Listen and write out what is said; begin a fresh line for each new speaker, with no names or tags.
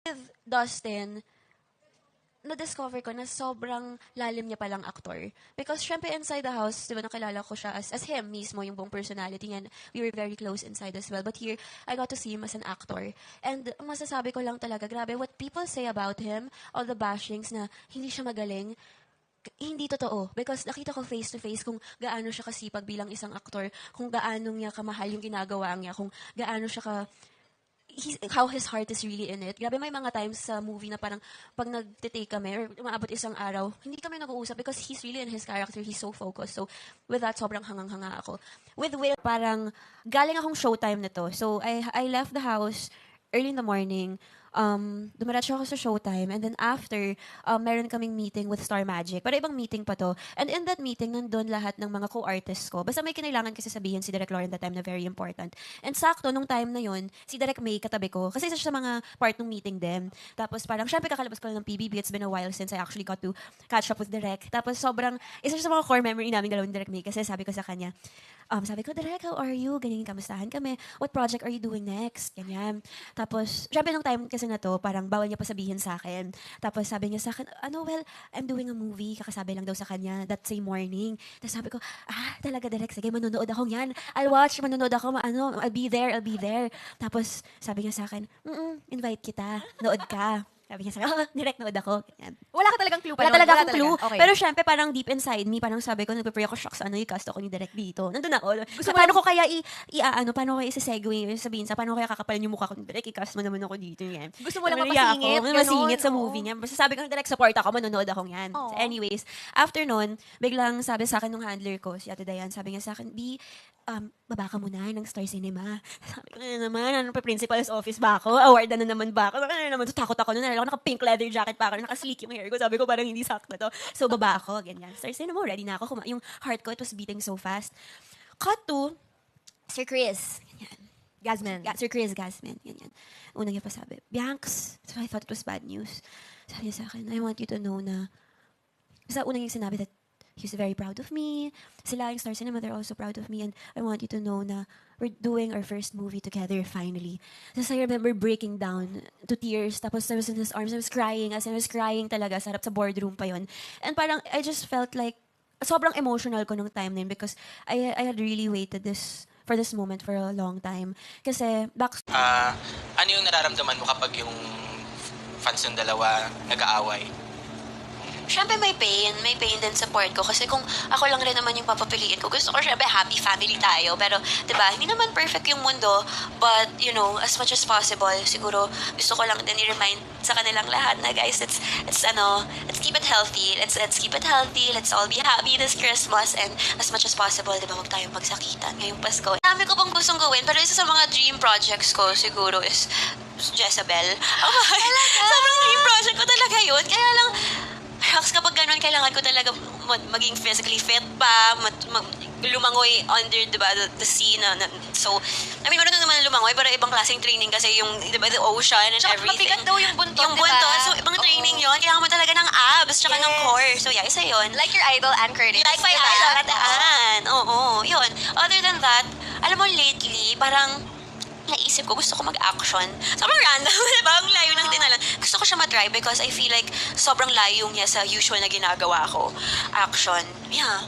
With Dustin, na-discover ko na sobrang lalim niya palang aktor. Because syempre inside the house, di ba nakilala ko siya as him mismo, yung buong personality niya. We were very close inside as well. But here, I got to see him as an actor. And ang masasabi ko lang talaga, grabe, what people say about him, all the bashings na hindi siya magaling, hindi totoo. Because nakita ko face to face kung gaano siya kasipag bilang isang aktor, kung gaano niya kamahal yung ginagawa niya, kung gaano siya how his heart is really in it. Grabe, may mga times sa movie na parang pag nag-take kami or umaabot isang araw, hindi kami nag-uusap because he's really in his character. He's so focused. So, with that, sobrang hangang-hanga ako. With Will, parang galing akong showtime na to. So, I left the house early in the morning. Dumiretso ako sa showtime. And then after, meron kaming meeting with Star Magic. Pero ibang meeting pa to. And in that meeting, nandun lahat ng mga co-artists ko. Basta may kinailangan kasi sabihin si Direk Lauren that time na very important. And sakto, nung time na yun, si Direk May katabi ko. Kasi isa siya sa mga part ng meeting din. Tapos parang, syempre kakalabas ko lang ng PBB. It's been a while since I actually got to catch up with Direk. Tapos sobrang, isa siya sa mga core memory namin dalawang Direk May. Kasi sabi ko sa kanya, sabi ko, Direk, how are you? Ganyan, kamustahan kami. What project are you doing next? Ganyan. Tapos, syempre nung time kasi na to, parang bawal niya pa sabihin sa akin. Tapos sabi niya sa akin, well, I'm doing a movie. Kakasabi lang daw sa kanya that same morning. Tapos sabi ko, talaga Direk, sige, manonood ako yan. I'll watch, manonood ako, I'll be there. Tapos sabi niya sa akin, invite kita, nood ka. Sabi niya sa akin, Direk, nood ako. Ganyan.
Wala ka talagang clue pa
Wala
nun?
talaga akong clue.
Okay.
Pero syempre, parang deep inside me, parang sabi ko, nagpe-pray ako, shocks, i-cast ako ni Direk dito. Nandun ako.
Gusto mo
paano ko kaya paano ko kaya isa-segue, sabihin paano kaya kakapalan yung mukha ko ni Direk, i-cast mo naman ako dito. Yan.
Gusto mo lang
Nariya
mapasingit,
ako,
ganun,
masingit sa
oo.
movie niya. Basta sabi ko, Direk, support ako, manonood ako yan.
Oo.
So anyways, after nun, biglang sabi sa akin nung handler ko, si Ate Dayan, sabi niya sa akin, baba ka muna ng Star Cinema. Sabi ko na naman, ano pa, principal's office ba ako? Award na naman ba ako? Ano naman, takot ako nun. Ako naka-pink leather jacket pa ako, naka-sleek yung hair ko. Sabi ko, parang hindi sakto to. So, baba ako, ganyan. Star Cinema, ready na ako. Yung heart ko, it was beating so fast. Cut to, Sir Chris. Ganyan.
Gasman.
Sir Chris Gasman. Ganyan. Unang niya pa sabi, Bianx. So, I thought it was bad news. Sabi niya sa akin, I want you to know na, basta unang yung sinabi that he's very proud of me. Sila yung Star Cinema, they're also proud of me. And I want you to know na we're doing our first movie together finally. Tapos I remember breaking down to tears. Tapos I was in his arms. I was crying. As in, I was crying talaga. Sarap sa boardroom pa yon. And parang I just felt like sobrang emotional ko nung time na yun because I had really waited for this moment for a long time. Kasi
Ano yung nararamdaman mo kapag yung fans ng dalawa nag-aaway?
Siyempre may pain din support ko. Kasi kung ako lang rin naman yung papapiliin ko, gusto ko siyempre happy family tayo. Pero, diba, hindi naman perfect yung mundo. But, as much as possible, siguro gusto ko lang din i-remind sa kanilang lahat na, guys, let's keep it healthy. Let's keep it healthy. Let's all be happy this Christmas. And as much as possible, diba, huwag tayong magsakitan ngayong Pasko. Dami ko pang gustong gawin, pero isa sa mga dream projects ko siguro is Jezebel. Sobrang dream project ko talaga yun. Kaya lang, kapag ganun, kailangan ko talaga maging physically fit pa, lumangoy under, diba, the sea so, marunong naman lumangoy, pero ibang klaseng training kasi yung, diba, the ocean and
Tsaka
everything.
mabigat daw yung buntot,
Yung
diba?
buntot, so ibang training yun. Kailangan mo talaga ng abs, tsaka ng core. So, yeah, isa yun.
Like your idol, Ann Curtis.
Like my
diba?
idol, Ataan. Oo, yun. Other than that, alam mo, lately, parang, naisip ko, gusto ko mag-action. Sobrang random, diba? Ang layo ng tinalan. Gusto ko siya matry because I feel like sobrang layo niya sa usual na ginagawa ko. Action. Yeah.